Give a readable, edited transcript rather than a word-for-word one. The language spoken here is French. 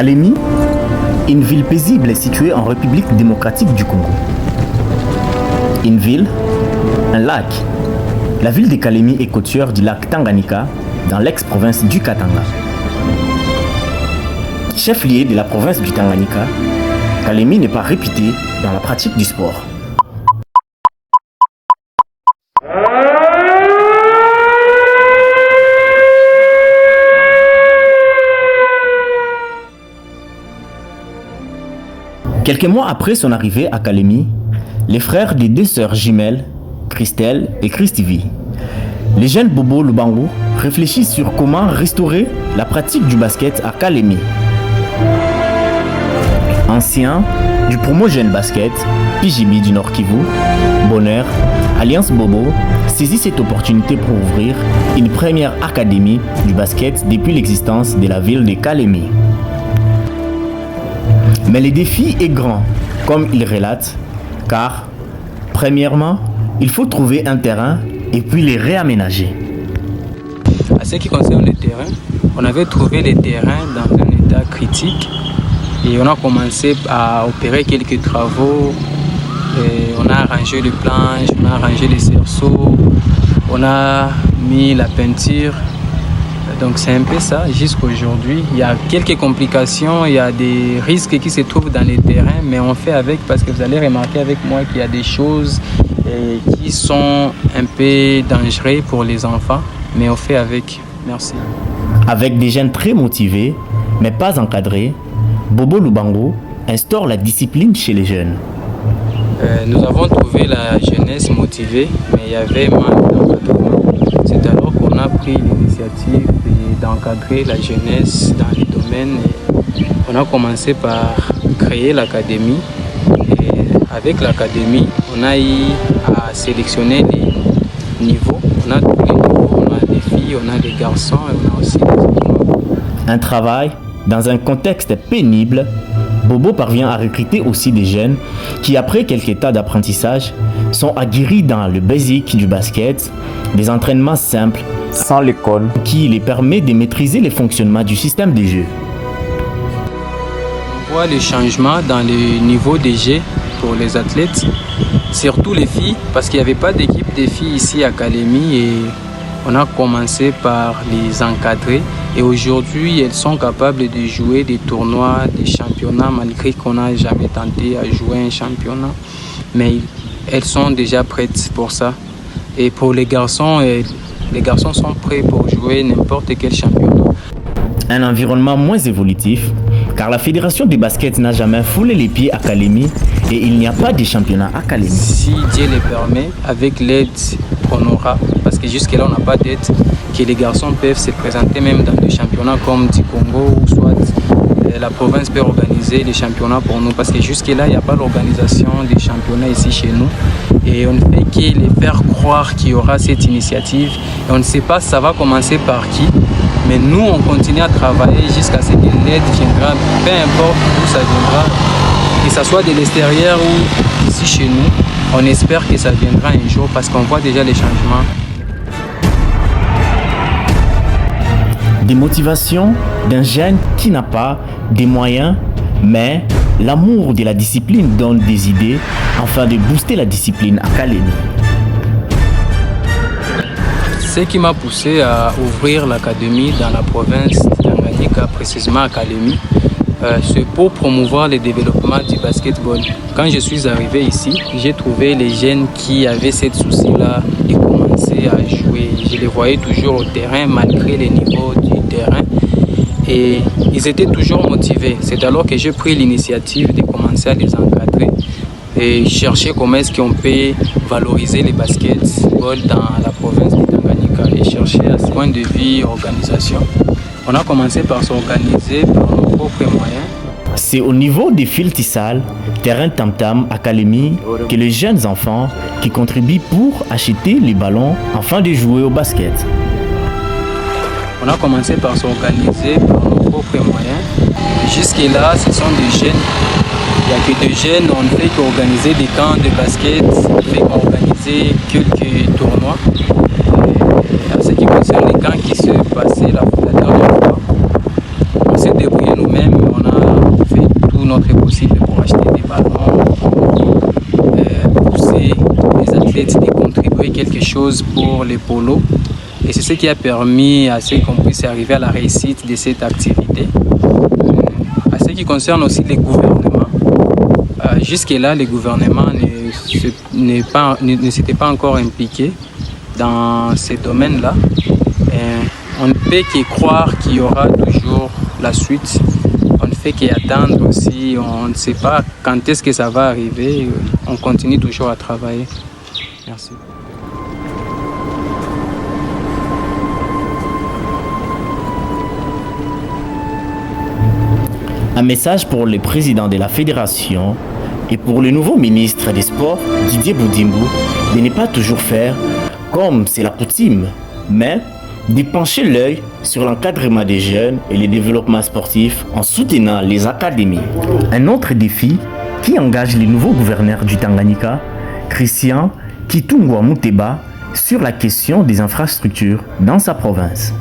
Kalemi, une ville paisible située en République démocratique du Congo. Une ville, un lac. La ville de Kalemi est côtière du lac Tanganyika dans l'ex-province du Katanga. Chef-lieu de la province du Tanganyika, Kalemi n'est pas réputé dans la pratique du sport. Quelques mois après son arrivée à Kalemi, les frères des deux sœurs jumelles, Christelle et Christivie, les jeunes Bobo Lubango réfléchissent sur comment restaurer la pratique du basket à Kalemi. Anciens du Promo Jeune Basket, PJB du Nord Kivu, Bonheur, Alliance Bobo saisit cette opportunité pour ouvrir une première académie du basket depuis l'existence de la ville de Kalemi. Mais le défi est grand, comme il relate, car, premièrement, il faut trouver un terrain et puis les réaménager. À ce qui concerne le terrain, on avait trouvé les terrains dans un état critique et on a commencé à opérer quelques travaux. Et on a arrangé les planches, on a arrangé les cerceaux, on a mis la peinture. Donc c'est un peu ça jusqu'à aujourd'hui. Il y a quelques complications, il y a des risques qui se trouvent dans les terrains, mais on fait avec parce que vous allez remarquer avec moi qu'il y a des choses qui sont un peu dangereuses pour les enfants, mais on fait avec. Merci. Avec des jeunes très motivés, mais pas encadrés, Bobo Lubango instaure la discipline chez les jeunes. Nous avons trouvé la jeunesse motivée, mais il y avait manque d'encadrement. C'est alors qu'on a pris l'initiative d'encadrer la jeunesse dans les domaines. Et on a commencé par créer l'académie. Et avec l'académie, on a eu à sélectionner les niveaux. On a tous les niveaux, on a des filles, on a des garçons et on a aussi des enfants. Un travail dans un contexte pénible. Bobo parvient à recruter aussi des jeunes qui, après quelques tas d'apprentissage, sont aguerris dans le basique du basket, des entraînements simples, sans l'école, qui les permet de maîtriser les fonctionnements du système de jeu. On voit les changements dans le niveau des jeux pour les athlètes, surtout les filles, parce qu'il n'y avait pas d'équipe de filles ici à Kalemi et on a commencé par les encadrer et aujourd'hui elles sont capables de jouer des tournois, des championnats malgré qu'on n'a jamais tenté à jouer un championnat. Mais elles sont déjà prêtes pour ça. Et pour les garçons sont prêts pour jouer n'importe quel championnat. Un environnement moins évolutif car la fédération de basket n'a jamais foulé les pieds à Kalemi et il n'y a pas de championnat à Kalemi. Si Dieu le permet, avec l'aide qu'on aura, parce que jusque-là on n'a pas d'aide, que les garçons peuvent se présenter même dans des championnats comme du Congo ou soit la province peut organiser des championnats pour nous parce que jusque-là il n'y a pas l'organisation des championnats ici chez nous et on ne fait que les faire croire qu'il y aura cette initiative et on ne sait pas ça va commencer par qui. Mais nous, on continue à travailler jusqu'à ce que l'aide viendra, peu importe d'où ça viendra, que ce soit de l'extérieur ou ici chez nous. On espère que ça viendra un jour parce qu'on voit déjà les changements. Des motivations d'un jeune qui n'a pas des moyens, mais l'amour de la discipline donne des idées afin de booster la discipline à Kalemi. Ce qui m'a poussé à ouvrir l'académie dans la province de Tanganyika, précisément à Kalemi, c'est pour promouvoir le développement du basketball. Quand je suis arrivé ici, j'ai trouvé les jeunes qui avaient cette souci-là de commencer à jouer. Je les voyais toujours au terrain malgré les niveaux du terrain et ils étaient toujours motivés. C'est alors que j'ai pris l'initiative de commencer à les encadrer et chercher comment est-ce qu'on peut valoriser le basketball dans la province de Tanganyika et chercher à ce point de vue organisation. On a commencé par s'organiser par nos propres moyens. C'est au niveau des fils tissales, terrain tam-tam à Kalemi, que les jeunes enfants qui contribuent pour acheter les ballons afin de jouer au basket. On a commencé par s'organiser par nos propres moyens. Jusque-là, ce sont des jeunes. Il n'y a que des jeunes, on ne fait qu'organiser des camps de basket, on ne fait qu'organiser quelques tournois. Et à ce qui concerne les camps qui se passaient la dernière fois, on s'est débrouillé nous-mêmes, on a tête de contribuer quelque chose pour les polos. Et c'est ce qui a permis à ce qu'on puisse arriver à la réussite de cette activité. À ce qui concerne aussi les gouvernements, jusque-là, les gouvernements ne s'étaient pas encore impliqués dans ces domaines-là. On ne peut que croire qu'il y aura toujours la suite. On ne fait qu'attendre aussi. On ne sait pas quand est-ce que ça va arriver. On continue toujours à travailler. Merci. Un message pour le président de la fédération et pour le nouveau ministre des Sports, Didier Boudimbo, de ne pas toujours faire comme c'est la coutume, mais de pencher l'œil sur l'encadrement des jeunes et le développement sportif en soutenant les académies. Un autre défi qui engage le nouveau gouverneur du Tanganyika, Christian Kitungwa Muteba, sur la question des infrastructures dans sa province.